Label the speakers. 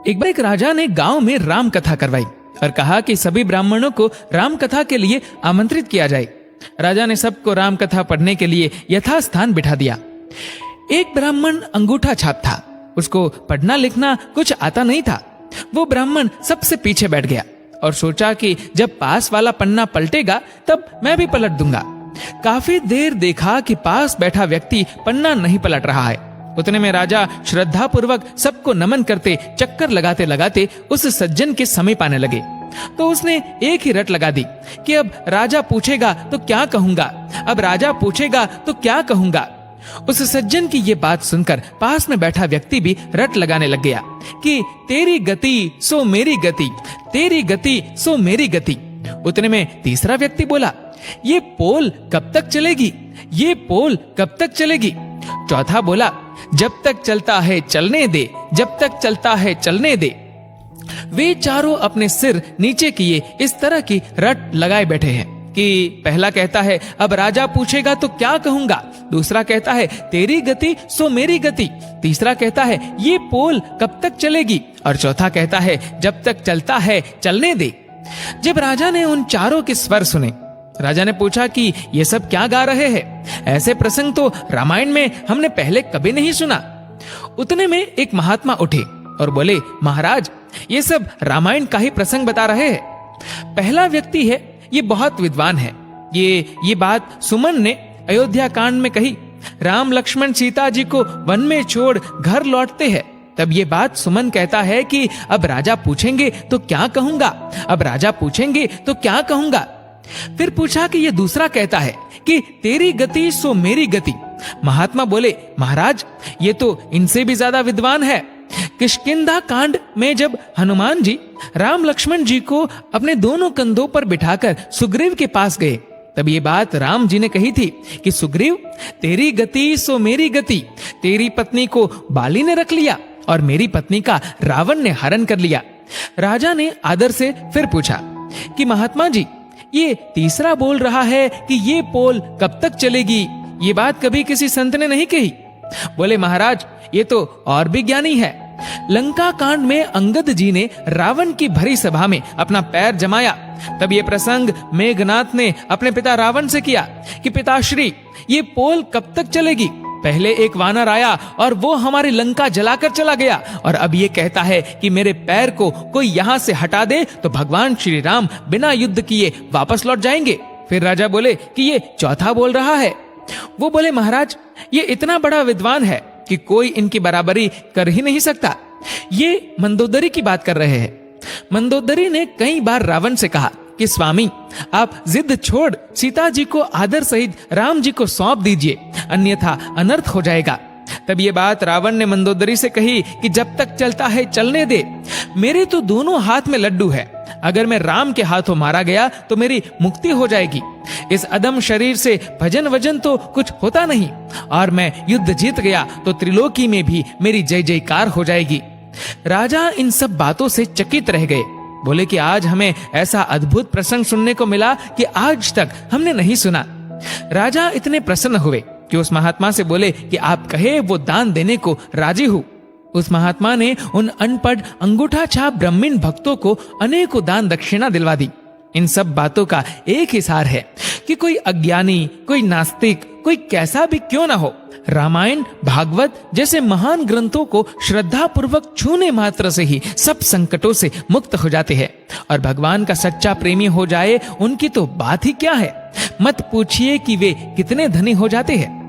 Speaker 1: एक बार एक राजा ने गांव में राम कथा करवाई और कहा कि सभी ब्राह्मणों को राम कथा के लिए आमंत्रित किया जाए। राजा ने सबको राम कथा पढ़ने के लिए यथास्थान बिठा दिया। एक ब्राह्मण अंगूठा छाप था, उसको पढ़ना लिखना कुछ आता नहीं था। वो ब्राह्मण सबसे पीछे बैठ गया और सोचा कि जब पास वाला पन्ना पलटेगा तब मैं भी पलट दूंगा। काफी देर देखा कि पास बैठा व्यक्ति पन्ना नहीं पलट रहा है। उतने में राजा श्रद्धा पूर्वक सबको नमन करते चक्कर लगाते लगाते उस सज्जन के समीप आने लगे। तो उसने एक ही रट लगा दी कि अब राजा पूछेगा तो क्या कहूंगा, अब राजा पूछेगा तो क्या कहूंगा। उस सज्जन की ये बात सुनकर पास में बैठा व्यक्ति भी रट लगाने लग गया कि तेरी गति सो मेरी गति, तेरी गति सो मेरी गति। उतने में तीसरा व्यक्ति बोला, ये पोल कब तक चलेगी, ये पोल कब तक चलेगी। चौथा बोला, जब तक चलता है चलने दे, जब तक चलता है चलने दे। वे चारों अपने सिर नीचे किए इस तरह की रट लगाए बैठे हैं कि पहला कहता है अब राजा पूछेगा तो क्या कहूंगा, दूसरा कहता है तेरी गति सो मेरी गति, तीसरा कहता है ये पोल कब तक चलेगी और चौथा कहता है जब तक चलता है चलने दे। जब राजा ने उन चारों के स्वर सुने, राजा ने पूछा कि ये सब क्या गा रहे हैं, ऐसे प्रसंग तो रामायण में हमने पहले कभी नहीं सुना। उतने में एक महात्मा उठे और बोले, महाराज ये सब रामायण का ही प्रसंग बता रहे हैं। पहला व्यक्ति है, ये बहुत विद्वान है। ये बात सुमन ने अयोध्या कांड में कही। राम लक्ष्मण सीता जी को वन में छोड़ घर लौटते हैं, तब ये बात सुमन कहता है कि अब राजा पूछेंगे तो क्या कहूंगा, अब राजा पूछेंगे तो क्या कहूंगा। फिर पूछा कि ये दूसरा कहता है कि तेरी गति सो मेरी गति। महात्मा बोले, महाराज ये तो इनसे भी ज्यादा विद्वान है। किष्किंधा कांड में जब हनुमान जी राम लक्ष्मण जी को अपने दोनों कंधों पर बिठाकर सुग्रीव के पास गए, तब ये बात राम जी ने कही थी कि सुग्रीव तेरी गति सो मेरी गति, तेरी पत्नी को बाली ने रख लिया और मेरी पत्नी का रावण ने हरण कर लिया। राजा ने आदर से फिर पूछा कि महात्मा जी ये तीसरा बोल रहा है कि ये पोल कब तक चलेगी, ये बात कभी किसी संत ने नहीं कही। बोले, महाराज ये तो और भी ज्ञानी है। लंका कांड में अंगद जी ने रावण की भरी सभा में अपना पैर जमाया, तब ये प्रसंग मेघनाथ ने अपने पिता रावण से किया कि पिताश्री ये पोल कब तक चलेगी। पहले एक वानर आया और वो हमारी लंका जलाकर चला गया, और अब ये कहता है कि मेरे पैर को कोई यहाँ से हटा दे तो भगवान श्री राम बिना युद्ध किए वापस लौट जाएंगे। फिर राजा बोले कि ये चौथा बोल रहा है। वो बोले, महाराज ये इतना बड़ा विद्वान है कि कोई इनकी बराबरी कर ही नहीं सकता। ये मंदोदरी की बात कर रहे हैं। मंदोदरी ने कई बार रावण से कहा कि स्वामी आप जिद छोड़ सीता जी को आदर सहित राम जी को सौंप दीजिए, अन्यथा अनर्थ हो जाएगा। तब ये बात रावण ने मंदोदरी से कही कि जब तक चलता है चलने दे। मेरे तो दोनों हाथ में लड्डू है, अगर मैं राम के हाथों मारा गया तो मेरी मुक्ति हो जाएगी। इस अदम शरीर से भजन वजन तो कुछ होता नहीं, और मैं युद्ध जीत गया तो त्रिलोकी में भी मेरी जय जयकार हो जाएगी। राजा इन सब बातों से चकित रह गए। बोले कि आज हमें ऐसा अद्भुत प्रसंग सुनने को मिला कि आज तक हमने नहीं सुना। राजा इतने प्रसन्न हुए कि उस महात्मा से बोले कि आप कहे वो दान देने को राजी हूं। उस महात्मा ने उन अनपढ़ अंगूठा छाप ब्राह्मण भक्तों को अनेकों दान दक्षिणा दिलवा दी। इन सब बातों का एक ही सार है कि कोई अज्ञानी, कोई नास्तिक, कोई कैसा भी क्यों ना हो, रामायण भागवत जैसे महान ग्रंथों को श्रद्धा पूर्वक छूने मात्र से ही सब संकटों से मुक्त हो जाते हैं, और भगवान का सच्चा प्रेमी हो जाए उनकी तो बात ही क्या है। मत पूछिए कि वे कितने धनी हो जाते हैं।